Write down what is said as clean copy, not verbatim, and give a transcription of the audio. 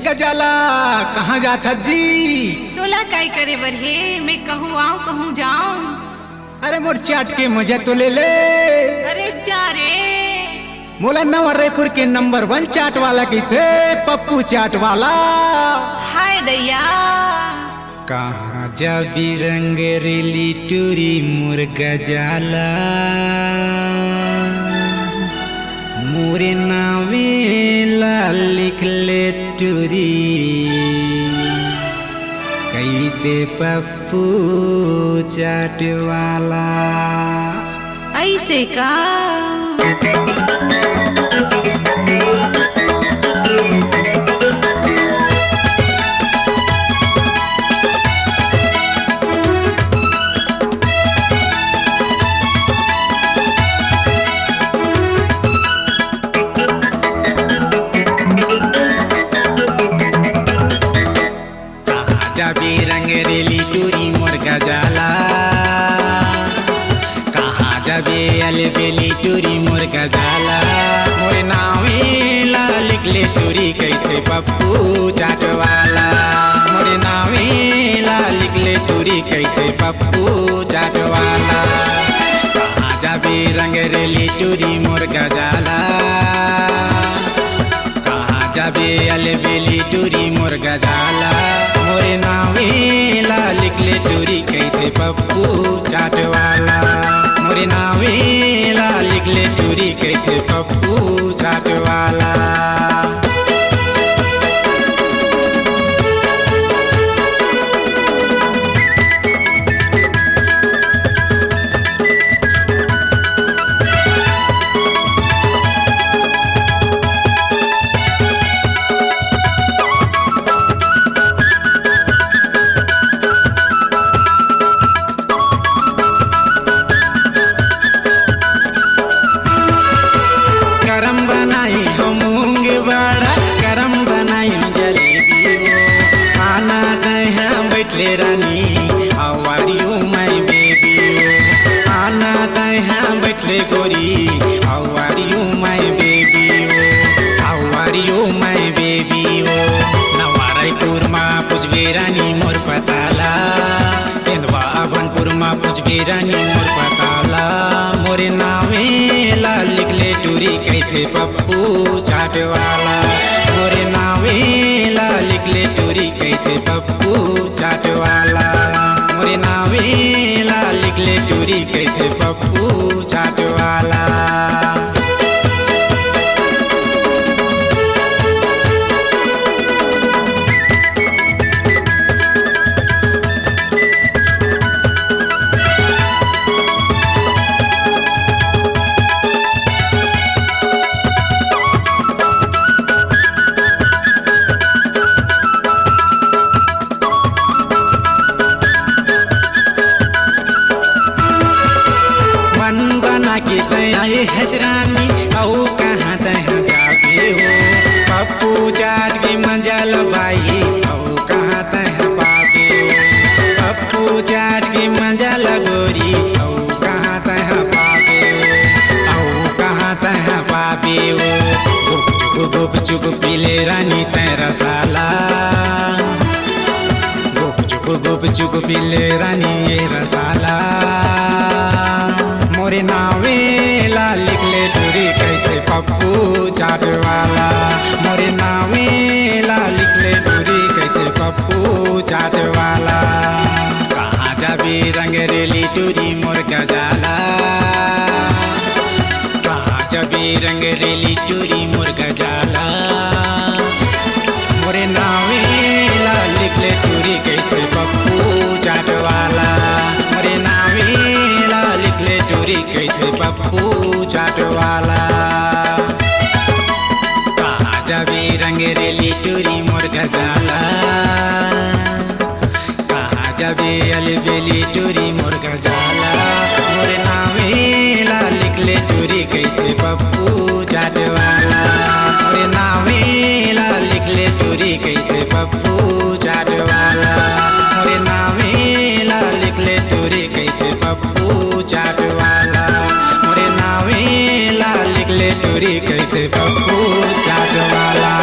गजाला कहाँ जात जी? तोला काय करे बर हे, मैं कहूँ आऊँ कहूँ जाऊँ। अरे मोर चाट के मजा तो ले ले। अरे जा रे। मोला नवा रायपुर के नंबर 1 चाट वाला की थे, पप्पू चाट वाला। हाय दैया कहाँ जा बिरंग रेली टूरी मोर गजाला, मोरे नावे ला लिख ले टूरी, कहते पप्पू चाट वाला। ऐसे का? रंग रेली टूरी मोर गजाला, कहाँ जाबे अलबेली टूरी मोर गजाला, मोर नावे ला लिख ले टूरी, कहते पप्पू चाट वाला। मोर नावे ला लिख ले टूरी, कहते पप्पू चाट वाला। कहाँ जाबे रंग रेली टूरी मोर गजाला, कहाँ जाबे अलबेली टूरी मोर गजाला, मोरे नावे ला लिख ले टूरी, कहते पप्पू चाट वाला। मोरे नावे ला लिख ले टूरी, कहते पप्पू चाट वाला। ले रानी हाउ आर यू माय बेबी, आना तैहा बैठले गोरी, how are you my baby, how are you my baby. Nava Raipur मा पुजबे रानी मोर पताला, तेंदवा अभनपुर मा पुजबे रानी मोर पताला, मोरे नावे ला लिख ले टूरी, कहते पप्पू चाट वाला। मोरे नावे ला लिख ले टूरी, कहते पप्पू चाट वाला। मोरे नावे ला लिख ले टूरी, कहते पप्पू चाट वाला। के तय हजरानी औ कहाँ तह जाबे हो, पप्पू चाट की मजा लबाई औ कहाँ तह पाबे हो, पप्पू चाट की मजा लगोरी औ कहाँ तह पाबे हो, औ कहाँ तह पाबे हो। गुप चुप पीले रानी तय रसाला, गुप चुप पीले रानी ये रसाला, मोरे नावे ला लिख ले टूरी, कहते पप्पू चाट वाला। मोरे नावे ला लिख ले टूरी, कहते पप्पू चाट वाला। कहाँ जाबे रंग रेली टूरी मोर गजाला, कहाँ जाबे रंग रेली टूरी मोर गजाला, मोरे नावे ला लिख ले टूरी, कहते पप्पू चाट वाला। मोरे नावे ला लिख ले टूरी, कहते पप्पू चाट वाला। कहाँ जाबे रंग रेली टूरी मोर गजाला, कहाँ जाबे अलबेली टूरी मोर गजाला, मोरे नावे ला लिख ले टूरी, कहते पप्पू चाट वाला। मोरे नावे ला लिख ले टूरी, कहते पप्पू चाट वाला। मोरे नावे ला लिख ले टूरी, कहते पप्पू चाट वाला। मोरे नावे ला लिख ले टूरी, कहते पप्पू चाट वाला।